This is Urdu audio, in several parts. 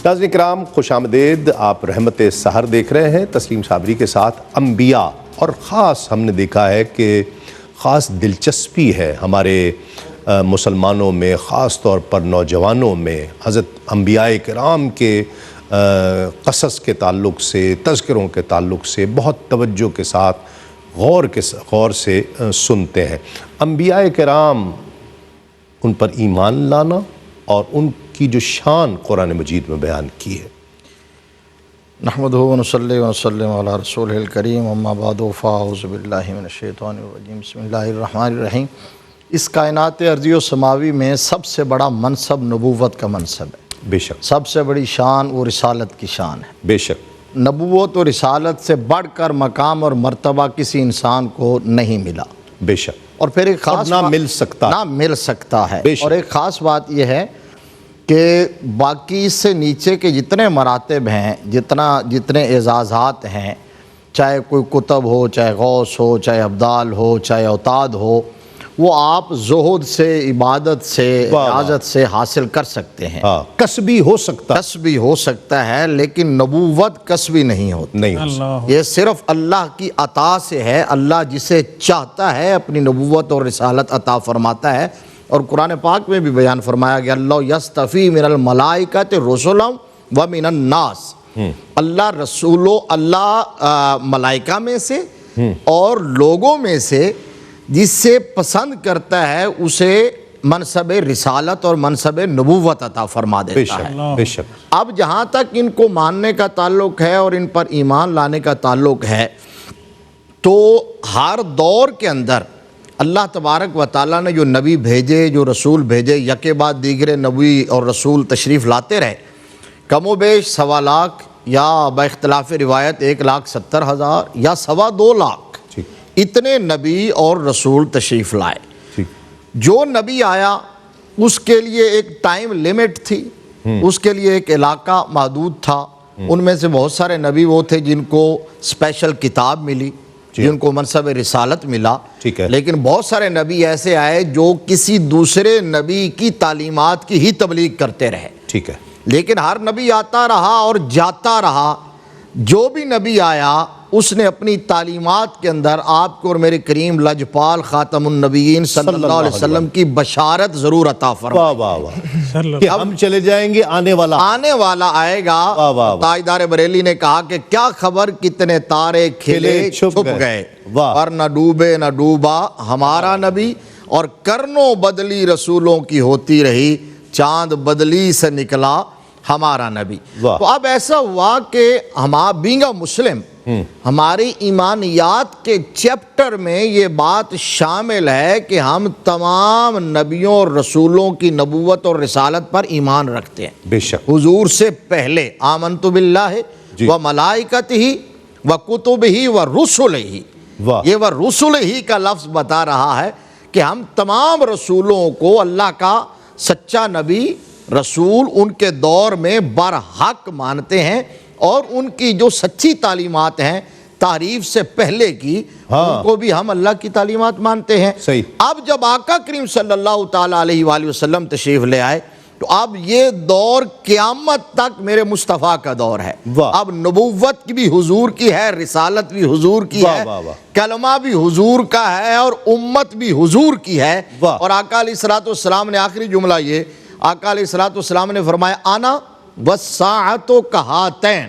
ناظرین کرام خوش آمدید، آپ رحمت سحر دیکھ رہے ہیں تسلیم صابری کے ساتھ۔ انبیاء اور خاص ہم نے دیکھا ہے کہ خاص دلچسپی ہے ہمارے مسلمانوں میں، خاص طور پر نوجوانوں میں حضرت انبیاء کرام کے قصص کے تعلق سے، تذکروں کے تعلق سے بہت توجہ کے ساتھ غور سے سنتے ہیں۔ انبیاء کرام، ان پر ایمان لانا اور ان کی جو شان قرآن مجید میں بیان کی ہے۔ نحمدہ و نصلی و نسلم علی رسولہ الکریم، اما بعد فاعوذ باللہ من الشیطان الرجیم، بسم اللہ الرحمن الرحیم۔ اس کائنات ارضی و سماوی میں سب سے بڑا منصب نبوت کا منصب ہے۔ بے شک، سب سے بڑی شان وہ رسالت کی شان ہے۔ بے شک، نبوت و رسالت سے بڑھ کر مقام اور مرتبہ کسی انسان کو نہیں ملا۔ بے شک، اور پھر ایک خاص نہ مل سکتا، نہ مل سکتا ہے۔ بے شک۔ اور ایک خاص بات یہ ہے کہ باقی اس سے نیچے کے جتنے مراتب ہیں، جتنے اعزازات ہیں، چاہے کوئی کتب ہو، چاہے غوث ہو، چاہے ابدال ہو، چاہے اوتاد ہو، وہ آپ زہد سے، عبادت سے، ریاضت سے حاصل کر سکتے ہیں۔ کسبی ہو سکتا، کسبی ہو سکتا ہے، لیکن نبوت کسبی نہیں ہوتی۔ نہیں ہو سکتا۔ یہ صرف اللہ کی عطا سے ہے۔ اللہ جسے چاہتا ہے اپنی نبوت اور رسالت عطا فرماتا ہے۔ اور قرآن پاک میں بھی بیان فرمایا گیا، اللہ یستفی من الملائکۃ رسلا و من الناس۔ اللہ رسولوں، اللہ ملائکہ میں سے اور لوگوں میں سے جس سے پسند کرتا ہے اسے منصب رسالت اور منصب نبوت عطا فرما دیتا ہے۔ بے شک۔ اب جہاں تک ان کو ماننے کا تعلق ہے اور ان پر ایمان لانے کا تعلق ہے، تو ہر دور کے اندر اللہ تبارک و تعالیٰ نے جو نبی بھیجے، جو رسول بھیجے، یکے بعد دیگرے نبی اور رسول تشریف لاتے رہے۔ کم و بیش 1.25 لاکھ یا با اختلاف روایت 1,70,000 یا 2.25 لاکھ اتنے نبی اور رسول تشریف لائے۔ جو نبی آیا اس کے لیے ایک ٹائم لیمٹ تھی، اس کے لیے ایک علاقہ محدود تھا۔ ان میں سے بہت سارے نبی وہ تھے جن کو اسپیشل کتاب ملی، جن کو منصب رسالت ملا، لیکن بہت سارے نبی ایسے آئے جو کسی دوسرے نبی کی تعلیمات کی ہی تبلیغ کرتے رہے۔ ٹھیک ہے۔ لیکن ہر نبی آتا رہا اور جاتا رہا۔ جو بھی نبی آیا اس نے اپنی تعلیمات کے اندر آپ کو اور میرے کریم لجپال خاتم النبیین صلی اللہ علیہ وسلم کی بشارت ضرور عطا فرمائی۔ واہ واہ واہ، کہ ہم چلے جائیں گے، آنے والا آئے گا۔ تاجدار بریلی نے کہا کہ کیا خبر کتنے تارے کھلے چھپ گئے، پر نہ ڈوبے نہ ڈوبا ہمارا نبی، اور کرنوں بدلی رسولوں کی ہوتی رہی، چاند بدلی سے نکلا ہمارا نبی۔ تو اب ایسا ہوا کہ بینگا مسلم ہماری ایمانیات کے چیپٹر میں یہ بات شامل ہے کہ ہم تمام نبیوں اور رسولوں کی نبوت اور رسالت پر ایمان رکھتے ہیں۔ بے شک۔ حضور سے پہلے آمنت باللہ و ملائکتہ و کتبہ و رسلہ، یہ و رسلہ کا لفظ بتا رہا ہے کہ ہم تمام رسولوں کو اللہ کا سچا نبی رسول ان کے دور میں برحق مانتے ہیں، اور ان کی جو سچی تعلیمات ہیں تعریف سے پہلے کی، ان کو بھی ہم اللہ کی تعلیمات مانتے ہیں۔ اب جب آقا کریم صلی اللہ تعالیٰ علیہ وآلہ وسلم تشریف لے آئے تو اب یہ دور قیامت تک میرے مصطفیٰ کا دور ہے۔ اب نبوت بھی حضور کی ہے، رسالت بھی حضور کی ہے، کلمہ بھی حضور کا ہے، اور امت بھی حضور کی ہے۔ اور آقا علیہ الصلوۃ والسلام نے آخری جملہ یہ، آقا علیہ الصلوۃ والسلام نے فرمایا انا والساعۃ کہاتین،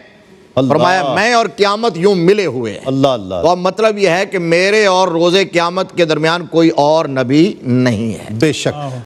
فرمایا میں اور قیامت یوں ملے ہوئے ہیں۔ تو اب مطلب یہ ہے کہ میرے اور روز قیامت کے درمیان کوئی اور نبی نہیں ہے۔ بے شک۔